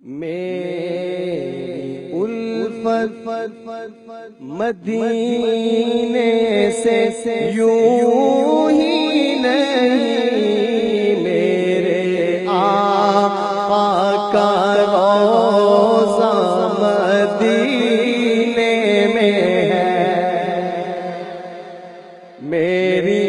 میری الفت مدینے سے یوں ہی نہیں، میرے آقا کا روضہ مدینے میں ہے۔ میری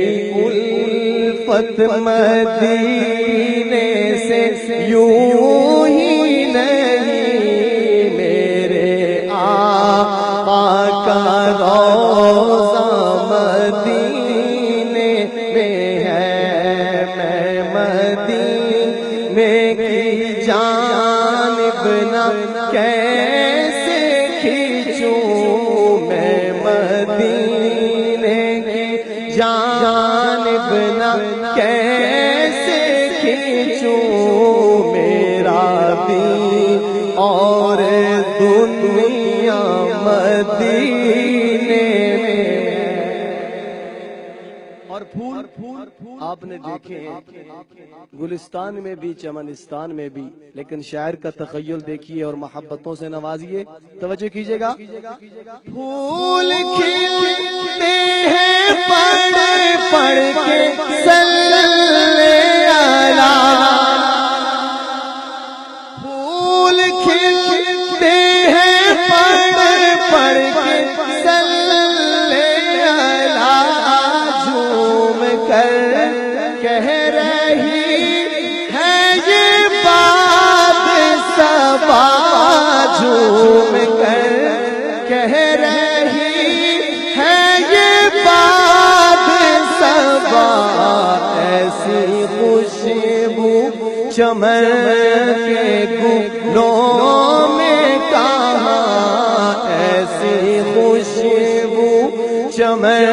الفت مدینے سے یوں ہی نہیں، میرے آقا کا روضہ مدینے میں ہے۔ میں مدینے کی جانب نہ کیسے کھینچوں، میں مدینے کی جانب نہ کیسے کھینچوں، میرا دین اور دنیا مدینے میں۔ اور پھول آپ نے دیکھے گلستان میں بھی چمنستان میں بھی، لیکن شاعر کا تخیل دیکھیے اور محبتوں سے نوازیے۔ توجہ کیجئے گا۔ پھول کھلتے ہیں پڑھ پڑھ کے صلی اللہ، پھول کھلتے ہیں پڑھ پڑھ کے صلی اللہ، جھوم کر کہہ رہی ہے یہ بات صبا، جھوم کر کہہ رہی ہے یہ بات صبا، ایسی خوشبو چمن کے گلوں میں کہاں، ایسی خوشبو چمن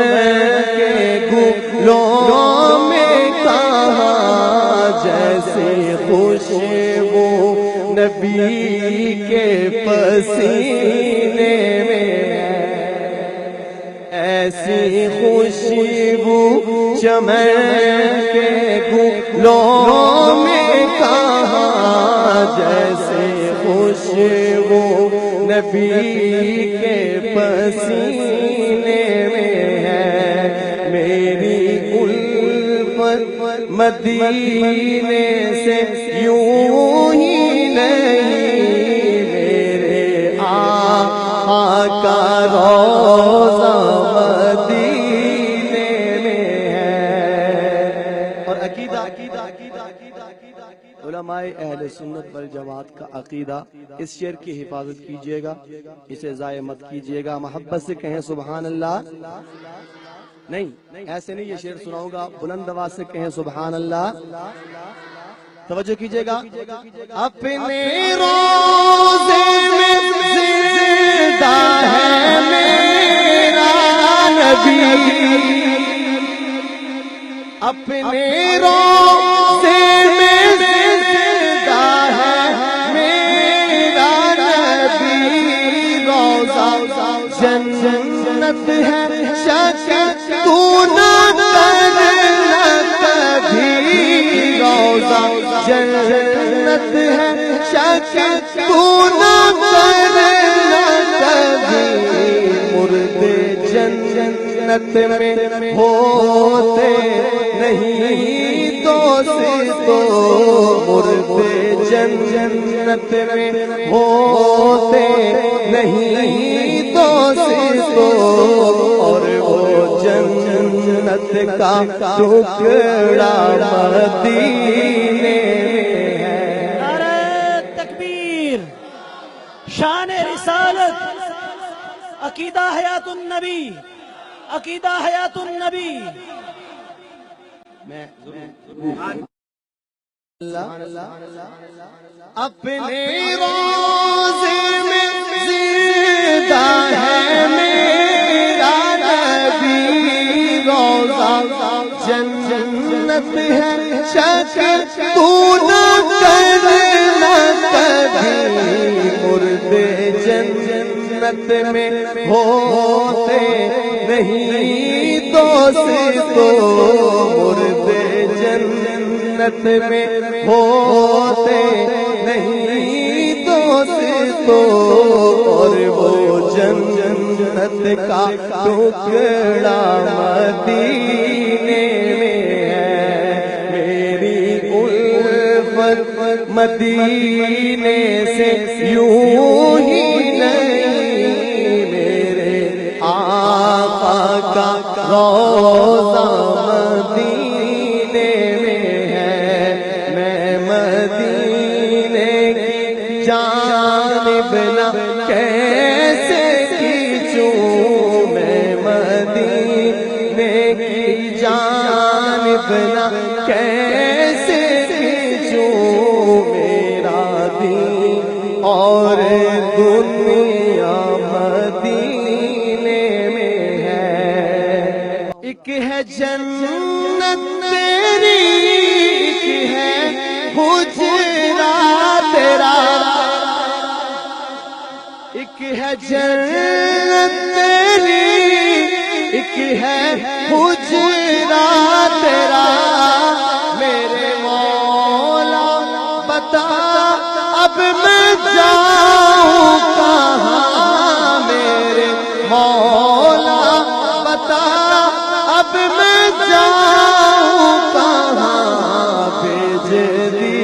کے گلوں میں کہاں، جیسے خوشبو نبی کے پسینے میں، ایسی خوشبو چمن کے گلوں میں کہاں، جیسے خوشبو نبی کے پسینے میں ہے۔ میری الفت مدینے سے یوں ہی نہیں، میرے آقا کا روضہ مدینے میں ہے۔ اور عقیدہ علماء اہل سنت والجماعت کا عقیدہ، اس شعر کی حفاظت کیجئے گا، اسے ضائع مت کیجئے گا۔ محبت سے کہیں سبحان اللہ۔ نہیں ایسے نہیں، یہ شعر سناؤں گا، بلند آواز سے کہیں سبحان اللہ۔ توجہ کیجئے گا۔ اپنے روضے میں زندہ ہے میرا نبی، اپنے روضے میں زندہ ہے میرا نبی، روضہ جنت ہے شک تو نہ کرنا کبھی، روضہ جنت ہے شک تو نہ کرنا کبھی، مردے جنت میں ہوتے نہیں دوستو، مردے جنت میں ہوتے نہیں دوستو، اور وہ جنت کا ٹکڑا مدینے میں ہے۔ نعرہ تکبیر، شان رسالت، عقیدہ حیات النبی، عقیدہ حیات النبی۔ میں اپنے روضے میں زندہ ہے میرا نبی، روضہ جنت ہے شک تو نہ کرنا کبھی، مردے جنت میں ہوتے نہیں دوستو، مردے جنت میں ہوتے نہیں تو دوستو اور وہ جنت کا ٹکڑا مدینے میں ہے، میری الفت مدینے سے یوں ہی نہیں، میرے آقا کا روضہ مدینے میں ہے، میں مدینے کی جانب نہ کیسے کھینچوں، میں مدینے کی جانب نہ کیسے کھینچوں، میرا دین اور دنیا مدینے میں ہے، ایک ہے جنت تیری، ایک ہے حجرہ تیرا، ایک ہے جنت تیری، ایک ہے حجرہ تیرا، میرے مولا بتا اب میں جاؤں کہاں، میرے مولا بتا اب میں جاؤں کہاں، بھیج دی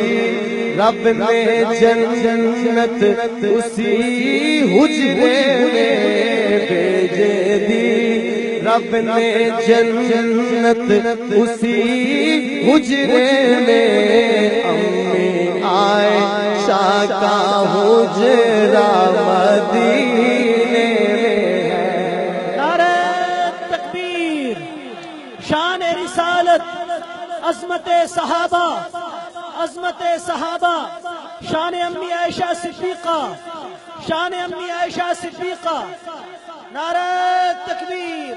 رب نے جنت اسی حجرے میں، بھیج دی رب نے جنت اسی حجرے میں، امی عائشہ کا حجرہ مدینے میں ہے۔ نعرہ تکبیر، شان رسالت، عظمت صحابہ، عظمت صحابہ، شان امی عائشہ صدیقہ، شان امی عائشہ صدیقہ، نعرہ تکبیر۔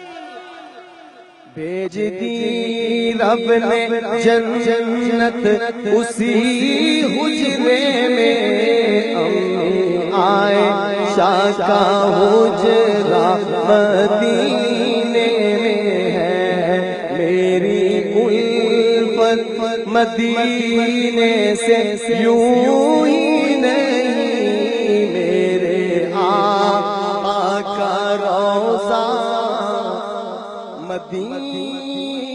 بھیج دی رب نے جنت اسی حجرے میں، امی عائشہ کا حجرہ مدینے میں ہے، میری الفت مدینے سے یوں ہی نہیں، میرے آقا کا روضہ مدینے